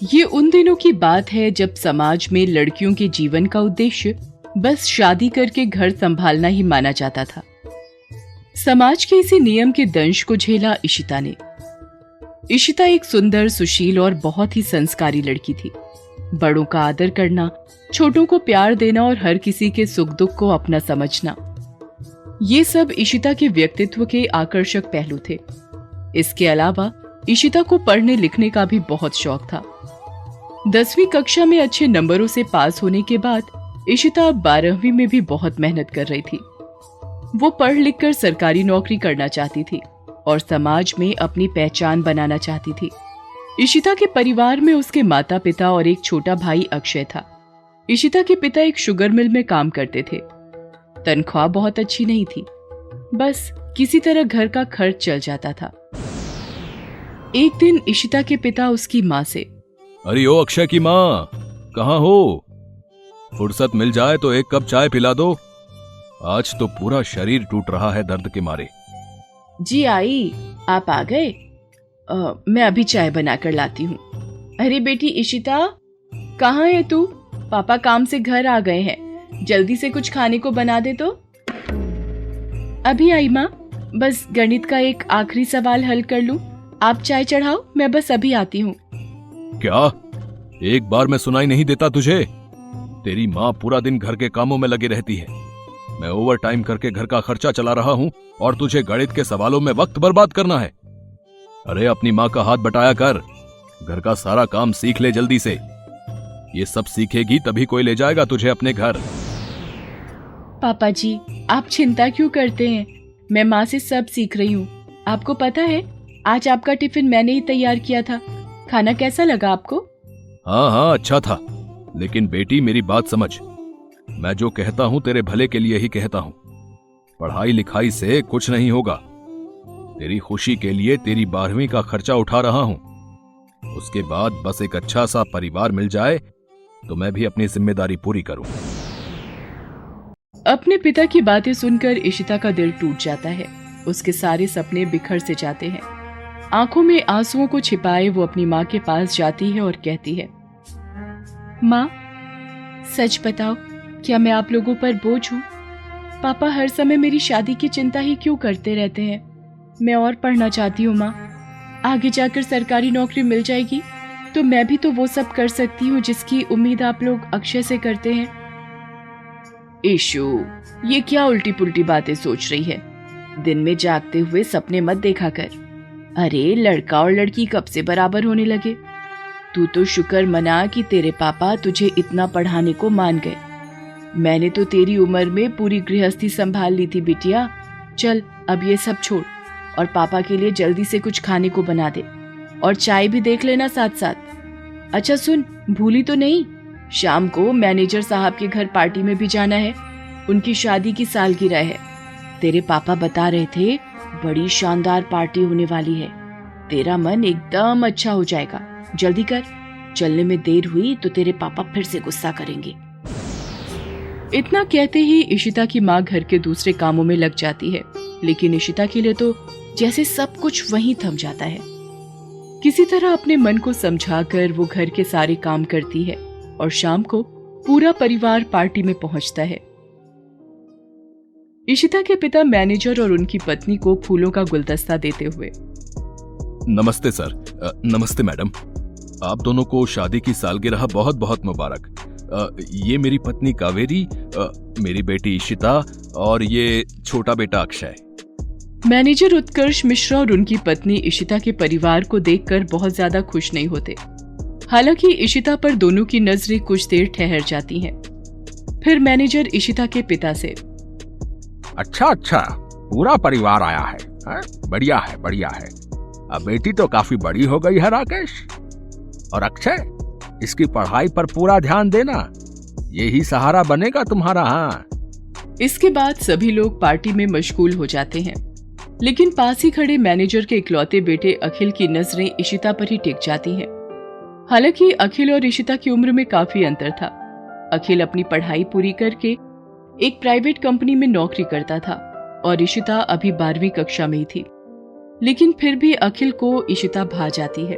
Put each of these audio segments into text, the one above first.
ये उन दिनों की बात है जब समाज में लड़कियों के जीवन का उद्देश्य बस शादी करके घर संभालना ही माना जाता था। समाज के इसी नियम के दंश को झेला इशिता ने। इशिता एक सुंदर, सुशील और बहुत ही संस्कारी लड़की थी। बड़ों का आदर करना, छोटों को प्यार देना और हर किसी के सुख दुख को अपना समझना, ये सब इशिता के व्यक्तित्व के आकर्षक पहलू थे। इसके अलावा इशिता को पढ़ने लिखने का भी बहुत शौक था। 10वीं कक्षा में अच्छे नंबरों से पास होने के बाद इशिता 12वीं में भी बहुत मेहनत कर रही थी। वो पढ़ लिख कर सरकारी नौकरी करना चाहती थी और समाज में अपनी पहचान बनाना चाहती थी। इशिता के परिवार में उसके माता पिता और एक छोटा भाई अक्षय था। इशिता के पिता एक शुगर मिल में काम करते थे। तनख्वाह बहुत अच्छी नहीं थी, बस किसी तरह घर का खर्च चल जाता था। एक दिन इशिता के पिता उसकी माँ से, अरे ओ अक्षय की माँ, कहाँ हो? फुर्सत मिल जाए तो एक कप चाय पिला दो। आज तो पूरा शरीर टूट रहा है दर्द के मारे। जी आई, आप आ गए? मैं अभी चाय बनाकर लाती हूँ। अरे बेटी इशिता, कहाँ है तू? पापा काम से घर आ गए हैं, जल्दी से कुछ खाने को बना दे तो। अभी आई माँ, बस गणित का एक आखिरी सवाल हल कर लूं। आप चाय चढ़ाओ, मैं बस अभी आती हूँ। क्या एक बार में सुनाई नहीं देता तुझे? तेरी माँ पूरा दिन घर के कामों में लगी रहती है। मैं ओवर टाइम करके घर का खर्चा चला रहा हूँ और तुझे गणित के सवालों में वक्त बर्बाद करना है। अरे अपनी माँ का हाथ बटाया कर, घर का सारा काम सीख ले जल्दी से। ये सब सीखेगी तभी कोई ले जाएगा तुझे अपने घर। पापा जी, आप चिंता क्यों करते हैं? मैं माँ से सब सीख रही हूँ। आपको पता है, आज आपका टिफिन मैंने ही तैयार किया था। खाना कैसा लगा आपको? हाँ हाँ, अच्छा था। लेकिन बेटी मेरी बात समझ, मैं जो कहता हूँ तेरे भले के लिए ही कहता हूँ। पढ़ाई लिखाई से कुछ नहीं होगा। तेरी खुशी के लिए तेरी 12वीं का खर्चा उठा रहा हूँ। उसके बाद बस एक अच्छा सा परिवार मिल जाए तो मैं भी अपनी जिम्मेदारी पूरी करूँ। अपने पिता की बातें सुनकर इशिता का दिल टूट जाता है। उसके सारे सपने बिखर से जाते हैं। आंखों में आंसुओं को छिपाए वो अपनी माँ के पास जाती है और कहती है, माँ, सच बताओ, क्या मैं आप लोगों पर बोझ हूँ? पापा हर समय मेरी शादी की चिंता ही क्यों करते रहते हैं? मैं और पढ़ना चाहती हूँ माँ। आगे जाकर सरकारी नौकरी मिल जाएगी तो मैं भी तो वो सब कर सकती हूँ जिसकी उम्मीद आप लोग अक्षय से करते हैं। ईशु, ये क्या उल्टी पुल्टी बातें सोच रही है? दिन में जागते हुए सपने मत देखा कर। अरे लड़का और लड़की कब से बराबर होने लगे? तू तो शुक्र मना कि तेरे पापा तुझे इतना पढ़ाने को मान गए। मैंने तो तेरी उम्र में पूरी गृहस्थी संभाल ली थी बिटिया। चल अब ये सब छोड़ और पापा के लिए जल्दी से कुछ खाने को बना दे और चाय भी देख लेना साथ साथ। अच्छा सुन, भूली तो नहीं, शाम को मैनेजर साहब के घर पार्टी में भी जाना है। उनकी शादी की सालगिरह है। तेरे पापा बता रहे थे बड़ी शानदार पार्टी होने वाली है। तेरा मन एकदम अच्छा हो जाएगा। जल्दी कर, चलने में देर हुई तो तेरे पापा फिर से गुस्सा करेंगे। इतना कहते ही इशिता की माँ घर के दूसरे कामों में लग जाती है, लेकिन इशिता के लिए तो जैसे सब कुछ वहीं थम जाता है। किसी तरह अपने मन को समझाकर वो घर के सारे काम करती है और शाम को पूरा परिवार पार्टी में पहुंचता है। इशिता के पिता मैनेजर और उनकी पत्नी को फूलों का गुलदस्ता देते हुए, नमस्ते सर। नमस्ते मैडम। आप दोनों को शादी की सालगिरह बहुत बहुत मुबारक। ये मेरी पत्नी कावेरी, मेरी बेटी इशिता और ये छोटा बेटा अक्षय। मैनेजर उत्कर्ष मिश्रा और उनकी पत्नी इशिता के परिवार को देखकर बहुत ज्यादा खुश नहीं होते। हालांकि इशिता पर दोनों की नजरें कुछ देर ठहर जाती हैं। फिर मैनेजर इशिता के पिता से, अच्छा, पूरा परिवार आया है, बढ़िया है, बढ़िया है। अब बेटी तो काफी बड़ी हो गई है राकेश। और अक्षय, इसकी पढ़ाई पर पूरा ध्यान देना, यही सहारा बनेगा तुम्हारा। हाँ। इसके बाद सभी लोग पार्टी में मशगूल हो जाते हैं, लेकिन पास ही खड़े मैनेजर के इकलौते बेटे अखिल की नजरें इशिता पर ही टिक जाती हैं। हालांकि अखिल और इशिता की उम्र में काफी अंतर था। अखिल अपनी पढ़ाई पूरी करके एक प्राइवेट कंपनी में नौकरी करता था और इशिता अभी 12वीं कक्षा में ही थी। लेकिन फिर भी अखिल को इशिता भा जाती है।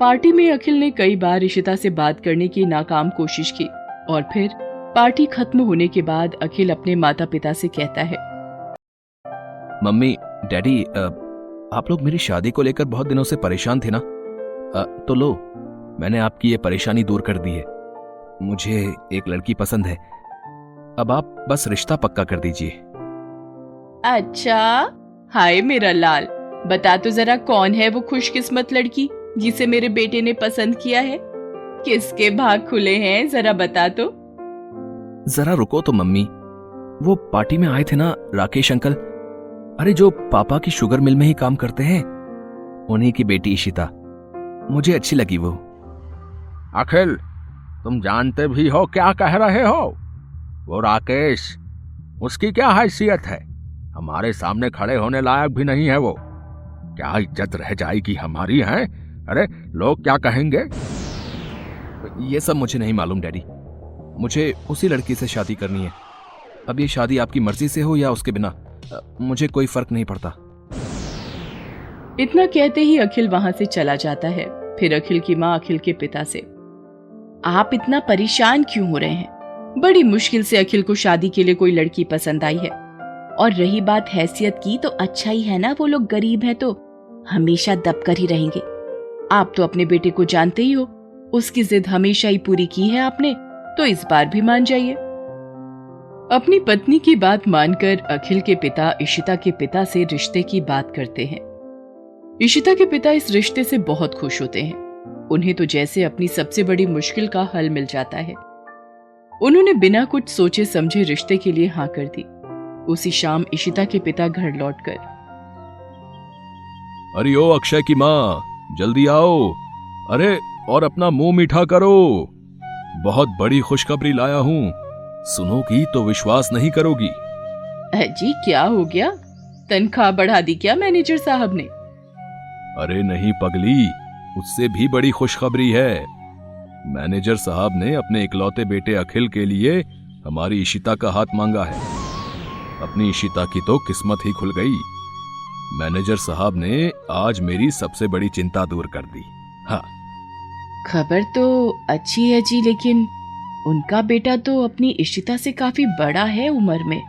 पार्टी में अखिल ने कई बार इशिता से बात करने की नाकाम कोशिश की और फिर पार्टी खत्म होने के बाद अखिल अपने माता पिता से कहता है, मम्मी डैडी, आप लोग मेरी शादी को लेकर बहुत दिनों से परेशान थे ना, तो लो, मैंने आपकी ये परेशानी दूर कर दी है। मुझे एक लड़की पसंद है, अब आप बस रिश्ता पक्का कर दीजिए। अच्छा, हाय मेरा लाल, बता तो जरा कौन है वो खुशकिस्मत लड़की जिसे मेरे बेटे ने पसंद किया है? किसके भाग खुले हैं, जरा बता तो। जरा रुको तो मम्मी, वो पार्टी में आए थे ना राकेश अंकल, अरे जो पापा की शुगर मिल में ही काम करते हैं, उन्हीं की बेटी इशिता, मुझे अच्छी लगी वो। अखिल, तुम जानते भी हो क्या कह रहे हो? वो राकेश, उसकी क्या हैसियत है? हमारे सामने खड़े होने लायक भी नहीं है वो। क्या इज्जत रह जाएगी हमारी, है? अरे लोग क्या कहेंगे? ये सब मुझे नहीं मालूम डैडी, मुझे उसी लड़की से शादी करनी है। अब ये शादी आपकी मर्जी से हो या उसके बिना, मुझे कोई फर्क नहीं पड़ता। इतना कहते ही अखिल वहां से चला जाता है। फिर अखिल की माँ अखिल के पिता से, आप इतना परेशान क्यों हो रहे हैं? बड़ी मुश्किल से अखिल को शादी के लिए कोई लड़की पसंद आई है, और रही बात हैसियत की तो अच्छा ही है ना, वो लोग गरीब हैं तो हमेशा दबकर ही रहेंगे। आप तो अपने बेटे को जानते ही हो, उसकी जिद हमेशा ही पूरी की है आपने, तो इस बार भी मान जाइए। अपनी पत्नी की बात मानकर अखिल के पिता इशिता के पिता से रिश्ते की बात करते हैं। इशिता के पिता इस रिश्ते से बहुत खुश होते हैं। उन्हें तो जैसे अपनी सबसे बड़ी मुश्किल का हल मिल जाता है। उन्होंने बिना कुछ सोचे समझे रिश्ते के लिए हाँ कर दी। उसी शाम इशिता के पिता घर लौटकर, अरे ओ अक्षय की माँ, जल्दी आओ, अरे और अपना मुंह मीठा करो, बहुत बड़ी खुशखबरी लाया हूँ, सुनोगी तो विश्वास नहीं करोगी। जी क्या हो गया? तनख्वाह बढ़ा दी क्या मैनेजर साहब ने? अरे नहीं पगली, उससे भी बड़ी खुशखबरी है। मैनेजर साहब ने अपने इकलौते बेटे अखिल के लिए हमारी इशिता का हाथ मांगा है। अपनी इशिता की तो किस्मत ही खुल गई। मैनेजर साहब ने आज मेरी सबसे बड़ी चिंता दूर कर दी। हाँ, खबर तो अच्छी है जी, लेकिन उनका बेटा तो अपनी इशिता से काफी बड़ा है उम्र में,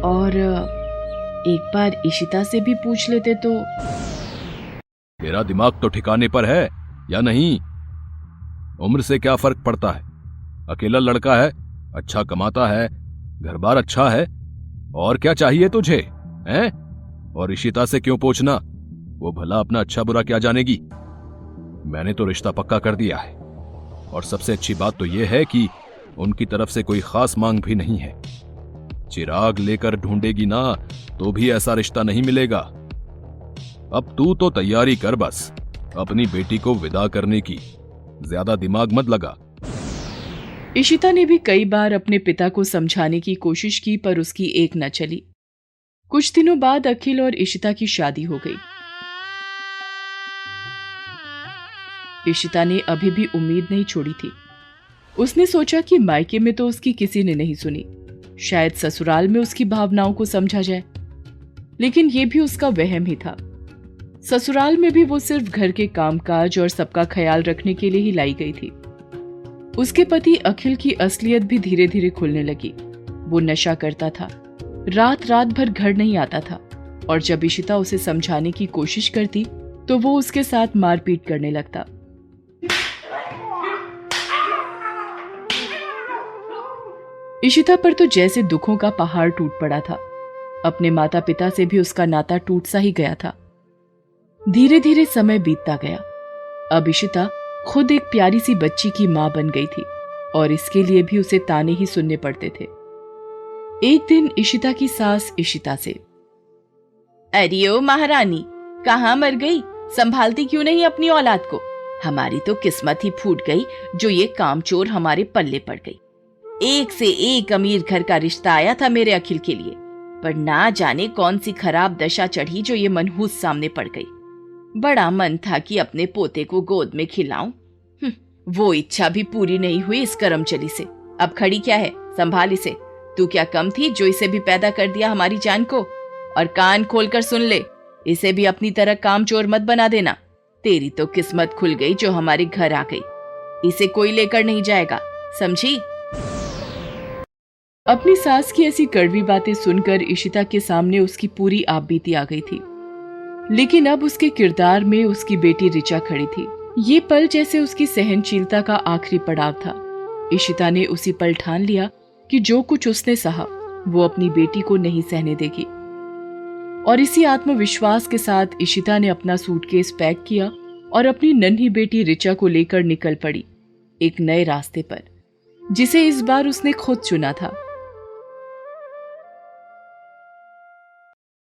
और एक बार इशिता से भी पूछ लेते तो। तेरा दिमाग तो ठिकाने पर है या नहीं? उम्र से क्या फर्क पड़ता है? अकेला लड़का है, अच्छा कमाता है, घर बार अच्छा है, और क्या चाहिए तुझे, हैं? और इशिता से क्यों पूछना? वो भला अपना अच्छा बुरा क्या जानेगी? मैंने तो रिश्ता पक्का कर दिया है, और सबसे अच्छी बात तो यह है कि उनकी तरफ से कोई खास मांग भी नहीं है। चिराग लेकर ढूंढेगी ना तो भी ऐसा रिश्ता नहीं मिलेगा। अब तू तो तैयारी कर बस अपनी बेटी को विदा करने की, ज्यादा दिमाग मत लगा। इशिता ने भी कई बार अपने पिता को समझाने की कोशिश की, पर उसकी एक न चली। कुछ दिनों बाद अखिल और इशिता की शादी हो गई। इशिता ने अभी भी उम्मीद नहीं छोड़ी थी। उसने सोचा कि मायके में तो उसकी किसी ने नहीं सुनी, शायद ससुराल में उसकी भावनाओं को समझा जाए, लेकिन यह भी उसका वहम ही था। ससुराल में भी वो सिर्फ घर के कामकाज और सबका ख्याल रखने के लिए ही लाई गई थी। उसके पति अखिल की असलियत भी धीरे धीरे खुलने लगी। वो नशा करता था, रात रात भर घर नहीं आता था, और जब इशिता उसे समझाने की कोशिश करती तो वो उसके साथ मारपीट करने लगता। इशिता पर तो जैसे दुखों का पहाड़ टूट पड़ा था। अपने माता पिता से भी उसका नाता टूट सा ही गया था। धीरे धीरे समय बीतता गया। अब इशिता खुद एक प्यारी सी बच्ची की मां बन गई थी, और इसके लिए भी उसे ताने ही सुनने पड़ते थे। एक दिन इशिता की सास इशिता से, अरे ओ महारानी, कहाँ मर गई? संभालती क्यों नहीं अपनी औलाद को? हमारी तो किस्मत ही फूट गई जो ये कामचोर हमारे पल्ले पड़ गई। एक से एक अमीर घर का रिश्ता आया था मेरे अखिल के लिए, पर ना जाने कौन सी खराब दशा चढ़ी जो ये मनहूस सामने पड़ गई। बड़ा मन था कि अपने पोते को गोद में खिलाऊं, वो इच्छा भी पूरी नहीं हुई इस करमचली से। अब खड़ी क्या है, संभाल इसे। तू क्या कम थी जो इसे भी पैदा कर दिया हमारी जान को? और कान खोलकर सुन ले, इसे भी अपनी तरह कामचोर मत बना देना। तेरी तो किस्मत खुल गई जो हमारे घर आ गई। इसे कोई लेकर नहीं जाएगा, समझी? अपनी सास की ऐसी कड़वी बातें सुनकर इशिता के सामने उसकी पूरी आपबीती आ गई थी, लेकिन अब उसके किरदार में उसकी बेटी ऋचा खड़ी थी। ये पल जैसे उसकी सहनशीलता का आखिरी पड़ाव था। इशिता ने उसी पल ठान लिया कि जो कुछ उसने सहा वो अपनी बेटी को नहीं सहने देगी। और इसी आत्मविश्वास के साथ इशिता ने अपना सूटकेस पैक किया और अपनी नन्ही बेटी ऋचा को लेकर निकल पड़ी एक नए रास्ते पर, जिसे इस बार उसने खुद चुना था।